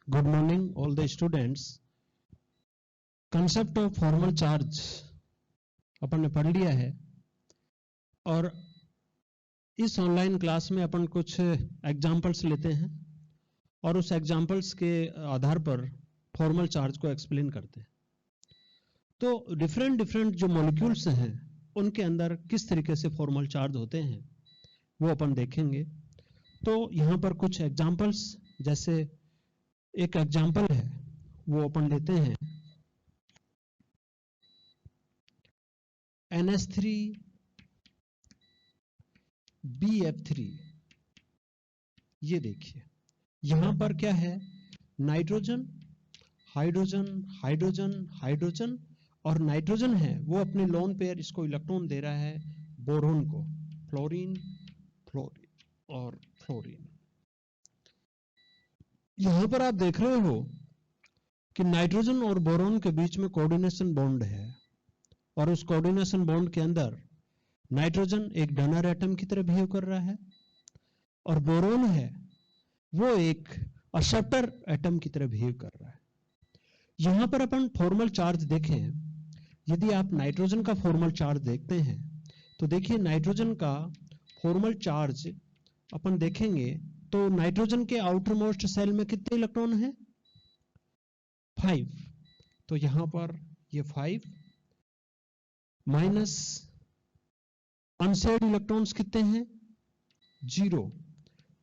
Good morning, all the students. Concept of formal charge अपन ने पढ़ लिया है और इस ऑनलाइन क्लास में अपन कुछ एग्जाम्पल्स लेते हैं और उस एग्जाम्पल्स के आधार पर फॉर्मल चार्ज को एक्सप्लेन करते हैं। तो डिफरेंट जो मॉलिक्यूल्स हैं उनके अंदर किस तरीके से फॉर्मल चार्ज होते हैं वो अपन देखेंगे। तो यहाँ पर कुछ एग्जाम्पल्स, जैसे एक एग्जाम्पल है वो अपन लेते हैं NH3 BF3। ये देखिए यहां पर क्या है, नाइट्रोजन हाइड्रोजन हाइड्रोजन हाइड्रोजन और नाइट्रोजन है वो अपने लोन पेयर इसको इलेक्ट्रॉन दे रहा है बोरोन को, फ्लोरीन फ्लोरीन और फ्लोरीन। यहां पर आप देख रहे हो कि नाइट्रोजन और बोरोन के बीच में कोऑर्डिनेशन बॉन्ड है और उस कोऑर्डिनेशन बॉन्ड के अंदर नाइट्रोजन एक डोनर एटम की तरह बिहेव कर रहा है और बोरोन है वो एक एक्सेप्टर एटम की तरह बिहेव कर रहा है। यहां पर अपन फॉर्मल चार्ज देखें, यदि आप नाइट्रोजन का फॉर्मल चार्ज देखते हैं तो देखिए नाइट्रोजन का फॉर्मल चार्ज अपन देखेंगे तो नाइट्रोजन के आउटर मोस्ट सेल में कितने इलेक्ट्रॉन हैं? 5। तो यहां पर ये 5 माइनस अनसेड इलेक्ट्रॉन्स कितने हैं? 0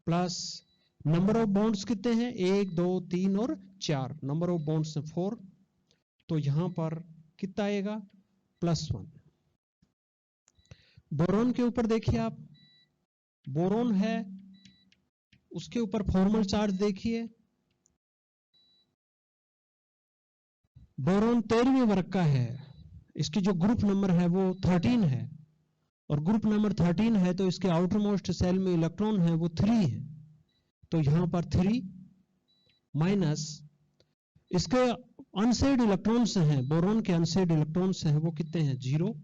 प्लस नंबर ऑफ बॉन्ड्स कितने हैं? 1 2 3 और 4। नंबर ऑफ बॉन्ड्स है 4। तो यहां पर कितना आएगा? +1। बोरोन के ऊपर देखिए आप, बोरोन है उसके ऊपर फॉर्मल चार्ज देखिए, बोरोन 13वें वर्ग का है, इसकी जो ग्रुप नंबर है वो 13 है और ग्रुप नंबर 13 है तो इसके आउटर मोस्ट सेल में इलेक्ट्रॉन है वो 3 है। तो यहां पर 3 माइनस इसके अनसेड इलेक्ट्रॉन्स हैं, बोरोन के अनसेड इलेक्ट्रॉन्स हैं वो कितने हैं? 0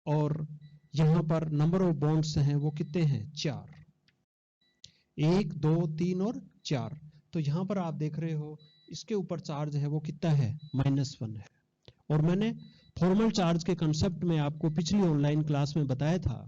और यहां पर नंबर ऑफ बॉन्ड्स हैं वो कितने हैं? 4। 1 2 3 और 4। तो यहां पर आप देख रहे हो इसके ऊपर चार्ज है वो कितना है? -1 है। और मैंने फॉर्मल चार्ज के कंसेप्ट में आपको पिछली ऑनलाइन क्लास में बताया था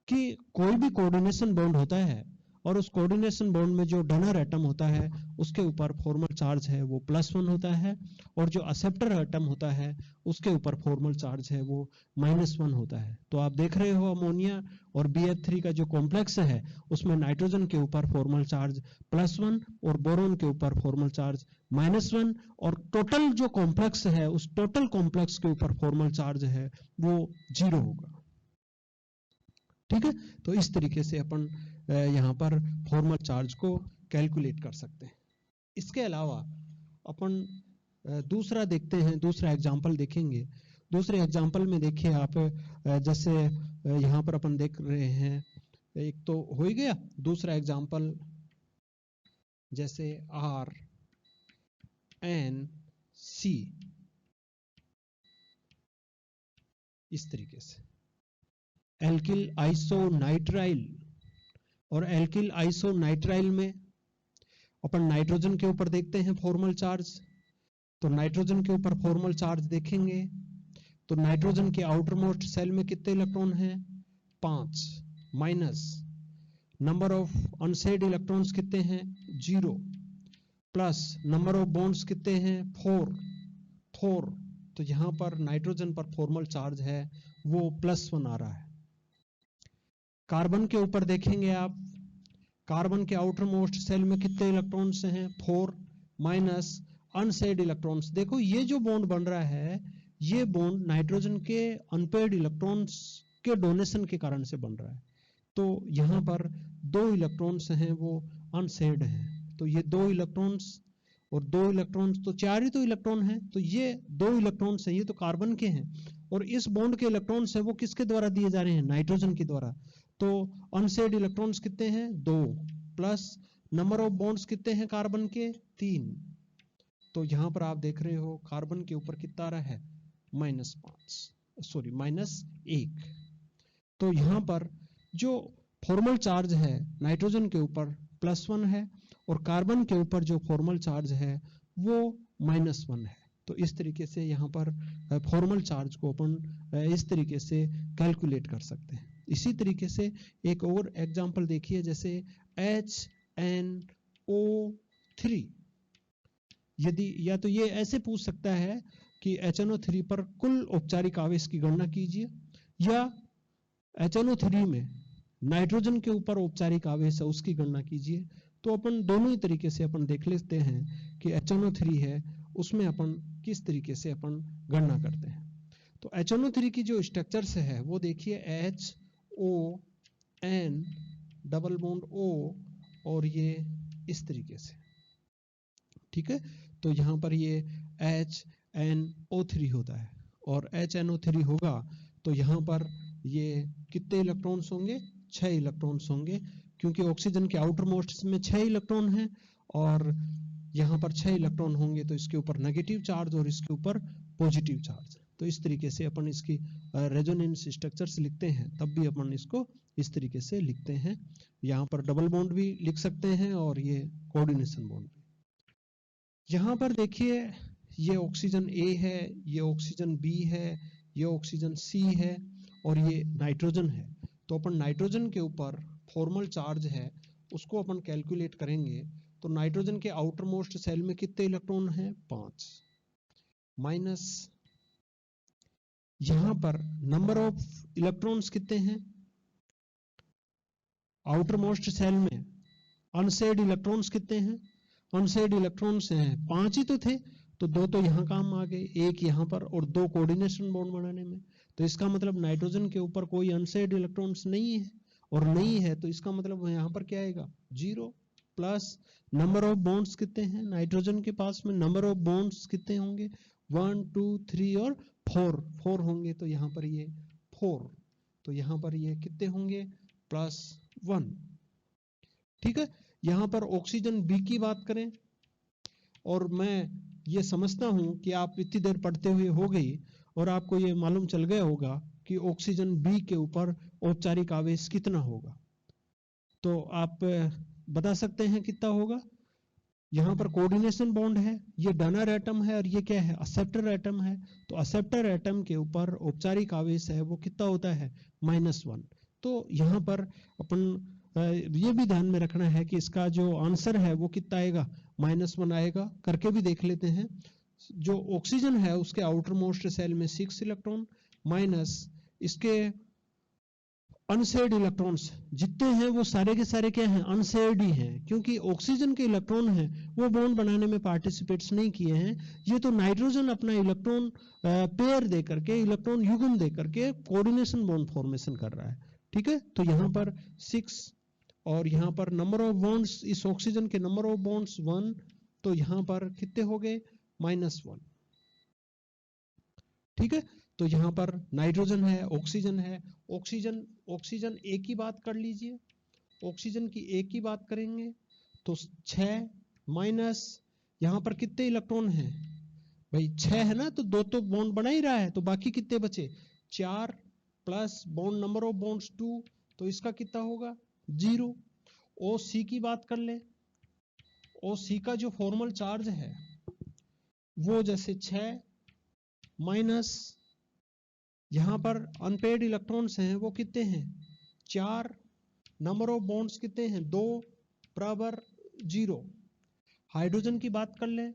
कि कोई भी कोऑर्डिनेशन बॉन्ड होता है और उस कोऑर्डिनेशन बॉन्ड में जो डोनर एटम होता है उसके ऊपर फॉर्मल चार्ज है वो +1 होता है और जो एक्सेप्टर एटम होता है उसके ऊपर फॉर्मल चार्ज है वो -1 होता है। तो आप देख रहे हो अमोनिया और BF3 का जो कॉम्प्लेक्स है उसमें नाइट्रोजन के ऊपर फॉर्मल चार्ज +1 और बोरोन के ऊपर फॉर्मल चार्ज -1 और टोटल जो कॉम्प्लेक्स है उस टोटल कॉम्प्लेक्स के ऊपर फॉर्मल चार्ज है वो 0 होगा। ठीक है, तो इस तरीके से अपन यहां पर फॉर्मल चार्ज को कैलकुलेट कर सकते हैं। इसके अलावा अपन दूसरा देखते हैं, दूसरा एग्जांपल देखेंगे। दूसरे एग्जांपल में देखिए आप, जैसे यहां पर अपन देख रहे हैं, एक तो हो ही गया, दूसरा एग्जांपल जैसे RNC, इस तरीके से एल्किल आइसोनाइट्राइल और एल्किल आइसोनाइट्राइल में अपन नाइट्रोजन के ऊपर देखते हैं फॉर्मल चार्ज। तो नाइट्रोजन के ऊपर फॉर्मल चार्ज देखेंगे तो नाइट्रोजन के आउटर मोस्ट सेल में कितने इलेक्ट्रॉन हैं? 5 minus number of unsaid electrons कितने हैं? 0 प्लस नंबर ऑफ बॉन्ड्स कितने हैं? 4। तो यहां पर नाइट्रोजन पर फॉर्मल चार्ज है वो +1 आ रहा है। कार्बन के ऊपर देखेंगे आप, कार्बन के आउटर मोस्ट सेल में कितने इलेक्ट्रॉन्स हैं? 4 माइनस अनसेड इलेक्ट्रॉन्स। देखो ये जो बॉन्ड बन रहा है ये बॉन्ड नाइट्रोजन के अनपेयर्ड इलेक्ट्रॉन्स के डोनेशन के कारण से बन रहा है। तो यहां पर 2 इलेक्ट्रॉन्स हैं वो अनसेड हैं। तो ये 2 इलेक्ट्रॉन्स और 2 इलेक्ट्रॉन्स, तो 4 ही तो इलेक्ट्रॉन हैं। तो ये 2 इलेक्ट्रॉन्स हैं, ये तो कार्बन के हैं और इस बॉन्ड के इलेक्ट्रॉन्स है वो किसके द्वारा दिए जा रहे हैं? नाइट्रोजन के द्वारा। तो अनसेड इलेक्ट्रॉन्स कितने हैं? 2 प्लस नंबर ऑफ बॉन्ड्स कितने हैं कार्बन के? 3। तो यहां पर आप देख रहे हो कार्बन के ऊपर कितना आ रहा है? -1। तो यहां पर जो फॉर्मल चार्ज है नाइट्रोजन के ऊपर +1 है और कार्बन के ऊपर जो फॉर्मल चार्ज है वो -1 है। तो इस तरीके से यहाँ पर फॉर्मल चार्ज को अपन इस तरीके से कैलकुलेट कर सकते हैं। इसी तरीके से एक और एग्जांपल देखिए, जैसे HNO3। यदि या तो ये ऐसे पूछ सकता है कि HNO3 पर कुल औपचारिक आवेश की गणना कीजिए, या HNO3 में नाइट्रोजन के ऊपर औपचारिक आवेश है उसकी गणना कीजिए। तो अपन दोनों ही तरीके से अपन देख लेते हैं कि HNO3 है उसमें अपन किस तरीके से अपन गणना करते हैं। तो HNO3 की जो स्ट्रक्चर्स है वो देखिए, HON डबल बॉन्ड O और ये इस तरीके से, ठीक है। तो यहाँ पर ये HNO3 होता है और HNO3 होगा तो यहाँ पर ये कितने इलेक्ट्रॉन्स होंगे, 6 इलेक्ट्रॉन्स होंगे, क्योंकि ऑक्सीजन के आउटर मोस्ट में 6 इलेक्ट्रॉन हैं और यहाँ पर 6 इलेक्ट्रॉन होंगे, तो इसके ऊपर नेगेटिव चार्ज और इसके ऊपर पॉजिटिव चार्ज। तो इस तरीके से अपन इसकी रेजोनेंस स्ट्रक्चर्स लिखते हैं, तब भी अपन इसको इस तरीके से लिखते हैं। यहाँ पर डबल बॉन्ड भी लिख सकते हैं और ये कोऑर्डिनेशन बॉन्ड भी। यहाँ पर देखिए, ये ऑक्सीजन A है, ये ऑक्सीजन B है, ये ऑक्सीजन C है और ये नाइट्रोजन है। तो अपन नाइट्रोजन के ऊपर फॉर्मल चार्ज है उसको अपन कैलकुलेट करेंगे। तो नाइट्रोजन के आउटर मोस्ट सेल में कितने इलेक्ट्रॉन हैं, 5, माइनस यहां पर नंबर ऑफ इलेक्ट्रॉन्स कितने हैं आउटर मोस्ट सेल में, अनसेड इलेक्ट्रॉन्स कितने हैं, अनसेड इलेक्ट्रॉन्स हैं 5 ही तो थे, तो 2 तो यहाँ काम आ गए, 1 यहाँ पर और 2 कोऑर्डिनेशन बॉन्ड बनाने में। तो इसका मतलब नाइट्रोजन के ऊपर कोई अनसेड इलेक्ट्रॉन्स नहीं है, और नहीं है तो इसका मतलब यहाँ पर क्या आएगा, 0 प्लस नंबर ऑफ बॉन्ड्स कितने हैं नाइट्रोजन के पास में, नंबर ऑफ बॉन्ड्स कितने होंगे, 1 2 3 और 4 होंगे, तो यहाँ पर ये 4, तो यहाँ पर ये कितने होंगे, +1। ठीक है। यहाँ पर ऑक्सीजन बी की बात करें, और मैं ये समझता हूं कि आप इतनी देर पढ़ते हुए हो गई और आपको ये मालूम चल गया होगा कि ऑक्सीजन बी के ऊपर औपचारिक आवेश कितना होगा। तो आप बता सकते हैं कितना होगा। यहाँ पर कोऑर्डिनेशन बॉन्ड है, ये डोनर एटम है और ये क्या है, एक्सेप्टर एटम है। तो एक्सेप्टर एटम के ऊपर औपचारिक आवेश है वो कितना होता है, -1। तो यहाँ पर अपन ये भी ध्यान में रखना है कि इसका जो आंसर है वो कितना आएगा, -1 आएगा। करके भी देख लेते हैं। जो ऑक्सीजन है उसके आउटर मोस्ट सेल में 6 इलेक्ट्रॉन, माइनस इसके अनसेड इलेक्ट्रॉन्स जितने हैं वो सारे के सारे क्या हैं, अनसेड ही हैं, क्योंकि ऑक्सीजन के इलेक्ट्रॉन हैं वो बॉन्ड बनाने में पार्टिसिपेट्स नहीं किए हैं। ये तो नाइट्रोजन अपना इलेक्ट्रॉन पेयर दे करके, इलेक्ट्रॉन युग्म दे करके कोऑर्डिनेशन बॉन्ड फॉर्मेशन कर रहा है। ठीक है। तो यहाँ पर 6 और यहाँ पर नंबर ऑफ बॉन्ड्स, इस ऑक्सीजन के नंबर ऑफ बॉन्ड्स 1, तो यहाँ पर कितने हो गए, -1। ठीक है। तो यहाँ पर नाइट्रोजन है, ऑक्सीजन है, ऑक्सीजन ए की बात कर लीजिए, ऑक्सीजन की ए की बात करेंगे तो 6 माइनस यहाँ पर कितने इलेक्ट्रॉन हैं भाई, 6 है ना, तो 2 तो बॉन्ड बना ही रहा है, तो बाकी कितने बचे, 4 plus bond number of bonds 2, तो इसका कितना होगा, 0। ओ सी की बात कर ले, ओ सी का जो फॉर्मल चार्ज है वो जैसे 6 माइनस यहां पर अनपेड इलेक्ट्रॉन्स हैं वो कितने हैं, 4, नंबर ऑफ बॉन्ड्स कितने हैं, 2 बराबर 0। हाइड्रोजन की बात कर ले,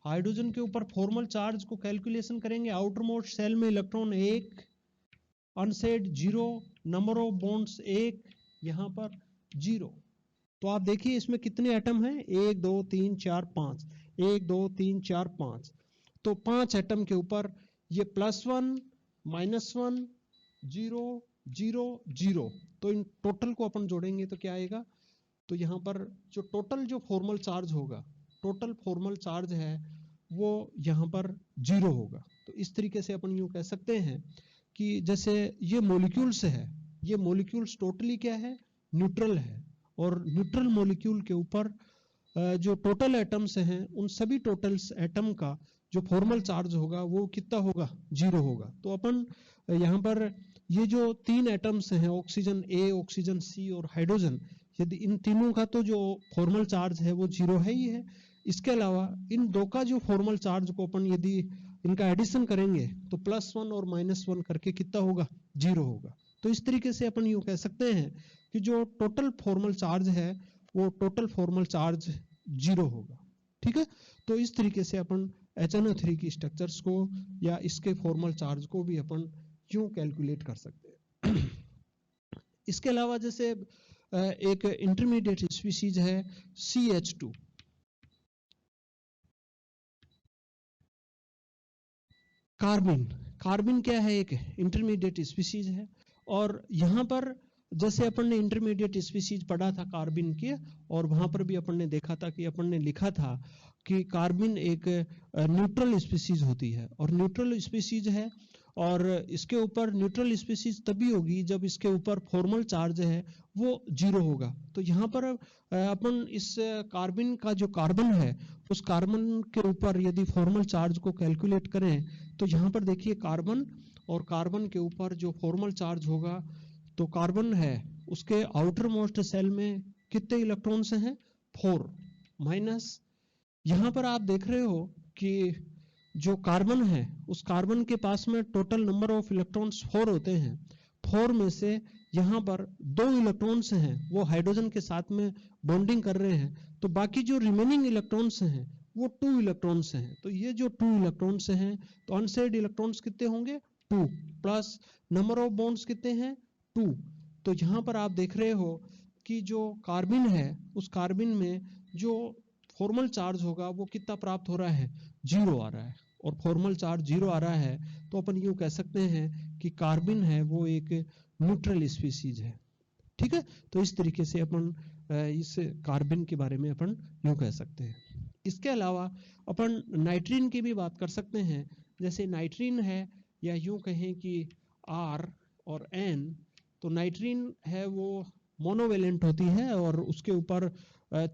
हाइड्रोजन के ऊपर फॉर्मल चार्ज को कैलकुलेशन करेंगे, आउटर मोस्ट सेल में electron 1, unsaid 0, number of bonds 1, यहां पर 0। तो आप देखिए इसमें कितने एटम हैं, 1 2 3 4 5, 1 2 3 4 5, तो 5 एटम के ऊपर ये +1 -1 0 0 0, तो इन टोटल को अपन जोड़ेंगे तो क्या आएगा, तो यहाँ पर जो टोटल जो फॉर्मल चार्ज होगा, टोटल फॉर्मल चार्ज है वो यहाँ पर 0 होगा। तो इस तरीके से अपन यूं कह सकते हैं कि जैसे ये मॉलिक्यूल्स है, ये मॉलिक्यूल्स टोटली क्या है, न्यूट्रल है, और न्यूट्रल मॉलिक्यूल के ऊपर जो टोटल एटम्स हैं उन सभी टोटल्स एटम का जो फॉर्मल चार्ज होगा वो कितना होगा, 0 होगा। तो अपन यहाँ पर ये जो 3 एटम्स हैं, ऑक्सीजन ए, ऑक्सीजन सी और हाइड्रोजन, यदि इन तीनों का तो जो फॉर्मल चार्ज है वो 0 है ही है। इसके अलावा इन दो का जो फॉर्मल चार्ज को अपन यदि इनका एडिशन करेंगे तो +1 और -1 करके कितना होगा, 0 होगा। तो इस तरीके से अपन यूं कह सकते हैं कि जो टोटल फॉर्मल चार्ज है वो टोटल फॉर्मल चार्ज 0 होगा। ठीक है, तो इस तरीके से अपन HNO3 की स्ट्रक्चर्स को या इसके फॉर्मल चार्ज को भी अपन यूं कैलकुलेट कर सकते हैं। इसके अलावा जैसे एक इंटरमीडिएट स्पीशीज है CH2। कार्बिन क्या है, एक इंटरमीडिएट स्पीशीज है। और यहाँ पर जैसे अपन ने इंटरमीडिएट स्पीशीज पढ़ा था कार्बिन के, और वहां पर भी अपन ने देखा था कि अपन ने लिखा था कि कार्बिन एक न्यूट्रल स्पीशीज होती है, और न्यूट्रल स्पीशीज है, और इसके ऊपर न्यूट्रल स्पीशीज तभी होगी जब इसके ऊपर फॉर्मल चार्ज है वो 0 होगा। तो यहाँ पर अपन इस कार्बिन का जो कार्बन है उस कार्बन के ऊपर यदि फॉर्मल चार्ज को कैलकुलेट करें तो यहाँ पर देखिए कार्बन, और कार्बन के ऊपर जो फॉर्मल चार्ज होगा, तो कार्बन है उसके आउटर मोस्ट सेल में कितने इलेक्ट्रॉन्स हैं, 4 माइनस, यहाँ पर आप देख रहे हो कि जो कार्बन है उस कार्बन के पास में टोटल नंबर ऑफ इलेक्ट्रॉन्स 4 होते हैं। 4 में से यहाँ पर 2 इलेक्ट्रॉन्स हैं वो हाइड्रोजन के साथ में बॉन्डिंग कर रहे हैं, तो बाकी जो रिमेनिंग इलेक्ट्रॉन्स हैं वो 2 इलेक्ट्रॉन्स हैं। तो ये जो 2 इलेक्ट्रॉन्स हैं, तो अनसेड इलेक्ट्रॉन्स कितने होंगे, 2, प्लस नंबर ऑफ बॉन्ड्स कितने हैं, 2। तो यहाँ पर आप देख रहे हो कि जो कार्बिन है उस कार्बिन में जो फॉर्मल चार्ज होगा वो कितना प्राप्त हो रहा है, 0 आ रहा है। और फॉर्मल चार्ज 0 आ रहा है तो अपन यूं कह सकते हैं कि कार्बिन है वो एक न्यूट्रल स्पीशीज है। ठीक है, तो इस तरीके से अपन इस कार्बिन के बारे में अपन यूं कह सकते हैं। इसके अलावा अपन नाइट्रीन की भी बात कर सकते हैं। जैसे नाइट्रीन है, या यूं कहें कि R और N, तो नाइट्रीन है वो मोनोवेलेंट होती है और उसके ऊपर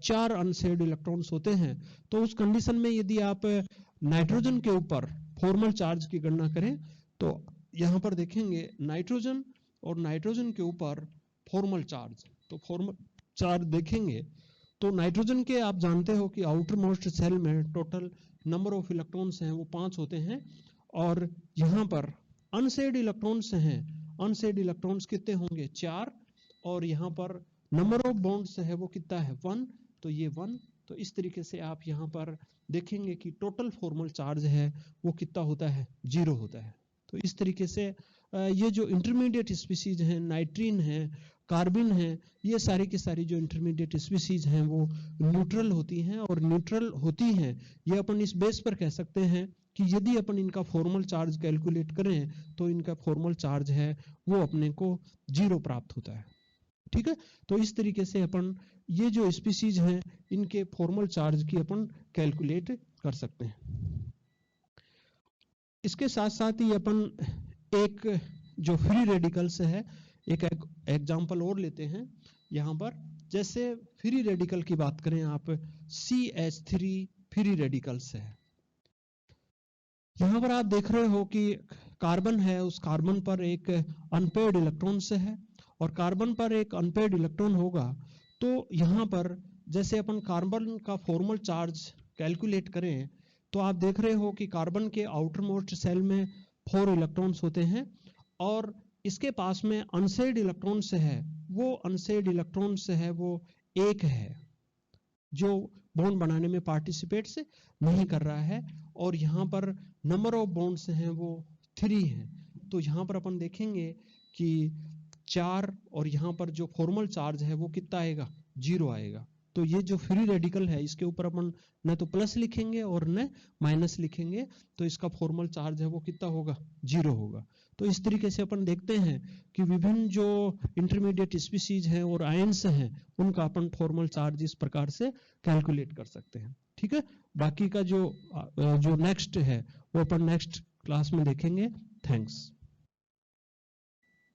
4 अनसेड इलेक्ट्रॉन्स होते हैं। तो उस कंडीशन में यदि आप नाइट्रोजन के ऊपर फॉर्मल चार्ज की गणना करें तो यहाँ पर देखेंगे नाइट्रोजन, और नाइट्रोजन के ऊपर फॉर्मल चार्ज, तो फॉर्मल चार्ज देखेंगे तो नाइट्रोजन के आप जानते हो कि आउटर मोस्ट सेल में टोटल नंबर ऑफ इलेक्ट्रॉन्स हैं वो 5 होते हैं, और यहाँ पर अनसेड इलेक्ट्रॉन्स हैं, अनसेड इलेक्ट्रॉन्स कितने होंगे, 4, और यहाँ पर नंबर ऑफ बॉन्ड्स है वो कितना है, 1, तो ये 1। तो इस तरीके से आप यहाँ पर देखेंगे कि टोटल फॉर्मल चार्ज है वो कितना होता है, 0 होता है। तो इस तरीके से ये जो इंटरमीडिएट स्पीशीज हैं, नाइट्रीन है, कार्बिन है, ये सारी की सारी जो इंटरमीडिएट स्पीशीज हैं वो न्यूट्रल होती हैं। और न्यूट्रल होती हैं ये अपन इस बेस पर कह सकते हैं कि यदि अपन इनका फॉर्मल चार्ज कैलकुलेट करें तो इनका फॉर्मल चार्ज है वो अपने को 0 प्राप्त होता है। ठीक है, तो इस तरीके से अपन ये जो स्पीशीज हैं इनके फॉर्मल चार्ज की अपन कैलकुलेट कर सकते हैं। इसके साथ साथ ही अपन एक जो फ्री रेडिकल्स है एक एग्जांपल और लेते हैं यहाँ पर। जैसे फ्री रेडिकल की बात करें आप, CH3 फ्री रेडिकल्स है। यहाँ पर आप देख रहे हो कि कार्बन है, उस कार्बन पर एक अनपेयर्ड इलेक्ट्रॉन से है, और कार्बन पर एक अनपेयर्ड इलेक्ट्रॉन होगा। तो यहाँ पर जैसे अपन कार्बन का फॉर्मल चार्ज कैलकुलेट करें तो आप देख रहे हो कि कार्बन के आउटर मोस्ट सेल में 4 इलेक्ट्रॉन्स होते हैं, और इसके पास में अनसेड इलेक्ट्रॉन्स है, वो अनसेड इलेक्ट्रॉन्स है वो 1 है जो बॉन्ड बनाने में पार्टिसिपेट नहीं कर रहा है, और यहाँ पर नंबर ऑफ बॉन्ड्स हैं वो 3 हैं। तो यहाँ पर अपन देखेंगे कि 4, और यहाँ पर जो फॉर्मल चार्ज है वो कितना आएगा, 0 आएगा। तो ये जो फ्री रेडिकल है इसके ऊपर अपन न तो प्लस लिखेंगे और न माइनस लिखेंगे, तो इसका फॉर्मल चार्ज है वो कितना होगा, 0 होगा। तो इस तरीके से अपन देखते हैं कि विभिन्न जो इंटरमीडिएट स्पीशीज हैं और आयंस हैं उनका अपन फॉर्मल चार्ज इस प्रकार से कैलकुलेट कर सकते हैं। ठीक है, बाकी का जो नेक्स्ट है वो अपन नेक्स्ट क्लास में देखेंगे। थैंक्स।